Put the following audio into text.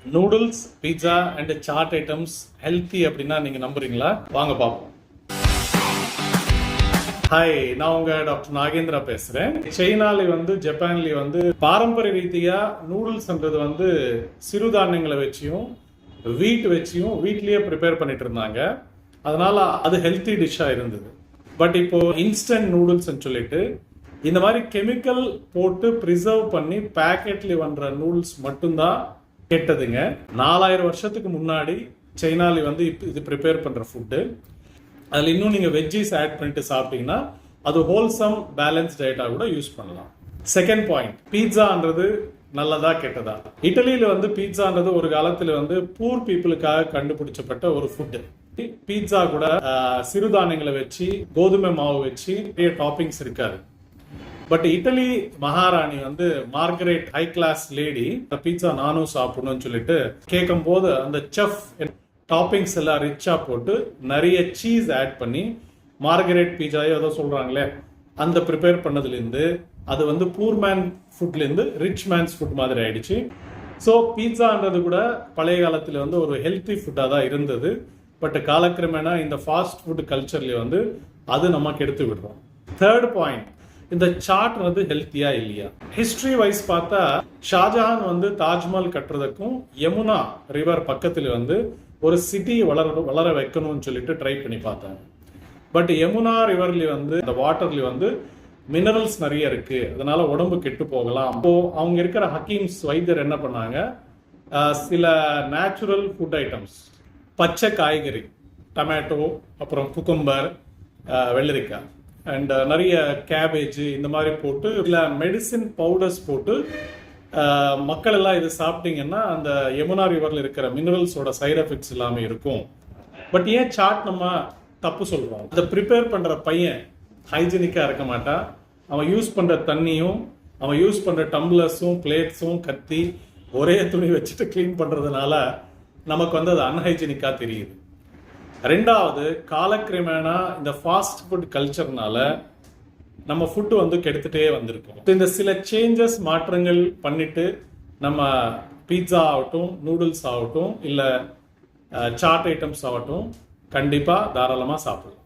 Noodles, pizza and chaat items healthy அப்படின்னா நீங்க நம்புறீங்களா? வாங்க பார்ப்போம். ஹாய், நான் உங்க டாக்டர் நாகேந்திரா பேசுறேன். சைனால ஜப்பான்ல பாரம்பரிய ரீதியா நூடுல்ஸ்ன்றது சிறுதானியங்களை வச்சியும் வீட் வச்சியும் வீட்லயே ப்ரிப்பேர் பண்ணிட்டு இருந்தாங்க. அதனால அது ஹெல்த்தி டிஷ்ஷா இருந்தது. பட் இப்போ இன்ஸ்டன்ட் நூடுல்ஸ் சொல்லிட்டு இந்த மாதிரி கெமிக்கல் போட்டு ப்ரிசர்வ் பண்ணி பேக்கெட்ல வந்த நூடுல்ஸ் மட்டும்தான் கெட்டதுங்க. 4000 வருஷத்துக்கு முன்னாடி சைனால இது ப்ரிப்பேர் பண்ற ஃபுட்டு. அதில் இன்னும் நீங்கள் வெஜ்ஜீஸ் ஆட் பண்ணிட்டு சாப்பிட்டீங்கன்னா அது ஹோல்சம் பேலன்ஸ் டயட்டா கூட யூஸ் பண்ணலாம். செகண்ட் பாயிண்ட், பீட்சான்றது நல்லதா கெட்டதா? இட்டலியில பீட்சான்றது ஒரு காலத்துல பூர் பீப்புளுக்காக கண்டுபிடிச்சப்பட்ட ஒரு ஃபுட்டு. பீட்சா கூட சிறுதானியங்களை வச்சு கோதுமை மாவு வச்சு நிறைய டாப்பிங்ஸ் இருக்காது. பட் இட்டலி மகாராணி Margaret high class lady pizza நானும் சாப்பிடணும்னு சொல்லிட்டு கேட்கும் போது அந்த செஃப் டாப்பிங்ஸ் எல்லாம் ரிச்சா போட்டு நிறைய சீஸ் ஆட் பண்ணி மார்கரெட் பீட்சா ஏதோ சொல்றாங்களே அந்த ப்ரிப்பேர் பண்ணதுலேருந்து அது பூர் மேன் ஃபுட்லேருந்து ரிச் மேன்ஸ் ஃபுட் மாதிரி ஆயிடுச்சு. ஸோ பீட்சான்றது கூட பழைய காலத்தில் ஒரு ஹெல்த்தி ஃபுட்டாக தான் இருந்தது. பட் காலக்கிரமேணா இந்த ஃபாஸ்ட் ஃபுட் கல்ச்சர்ல அது நமக்கு எடுத்து விடுறோம். தேர்ட் பாயிண்ட், இந்த சாட் ஹெல்த்தியா இல்லையா? ஹிஸ்டரி வைஸ் பார்த்தா ஷாஜஹான் தாஜ்மஹால் கட்டுறதுக்கும் யமுனா ரிவர் பக்கத்துல ஒரு சிட்டி வளர வைக்கணும்னு சொல்லிட்டு ட்ரை பண்ணி பார்த்தாங்க. பட் யமுனா ரிவர்ல இந்த வாட்டர்ல மினரல்ஸ் நிறைய இருக்கு, அதனால உடம்பு கெட்டு போகலாம். அப்போ அவங்க இருக்கிற ஹக்கீம்ஸ் வைத்தியர் என்ன பண்ணாங்க, சில நேச்சுரல் ஃபுட் ஐட்டம்ஸ், பச்சை காய்கறி, டொமேட்டோ, அப்புறம் குக்கும்பர், வெள்ளரிக்காய் அண்ட் நிறைய கேபேஜ் இந்த மாதிரி போட்டு சில மெடிசின் பவுடர்ஸ் போட்டு மக்கள் எல்லாம் இது சாப்பிட்டீங்கன்னா அந்த யமுனா ரிவர்ல இருக்கிற மினரல்ஸோட சைடு எஃபெக்ட்ஸ் எல்லாமே இருக்கும். பட் ஏன் சாட் நம்ம தப்பு சொல்றோம்? அதை ப்ரிப்பேர் பண்ற பையன் ஹைஜீனிக்கா இருக்க மாட்டான். அவன் யூஸ் பண்ற தண்ணியும் அவன் யூஸ் பண்ற டம்ளர்ஸும் பிளேட்ஸும் கத்தி ஒரே துணி வச்சுட்டு கிளீன் பண்றதுனால நமக்கு அது அன்ஹைஜீனிக்கா தெரியுது. ரெண்டாவது, காலக்கிரமேணா இந்த ஃபாஸ்ட் ஃபுட் கல்ச்சர்னால நம்ம ஃபுட்டு கெடுத்துட்டே வந்திருக்கோம். இந்த சில சேஞ்சஸ் மாற்றங்கள் பண்ணிட்டு நம்ம பீட்சா ஆகட்டும், நூடுல்ஸ் ஆகட்டும், இல்லை சாட் ஐட்டம்ஸ் ஆகட்டும் கண்டிப்பாக தாராளமாக சாப்பிடலாம்.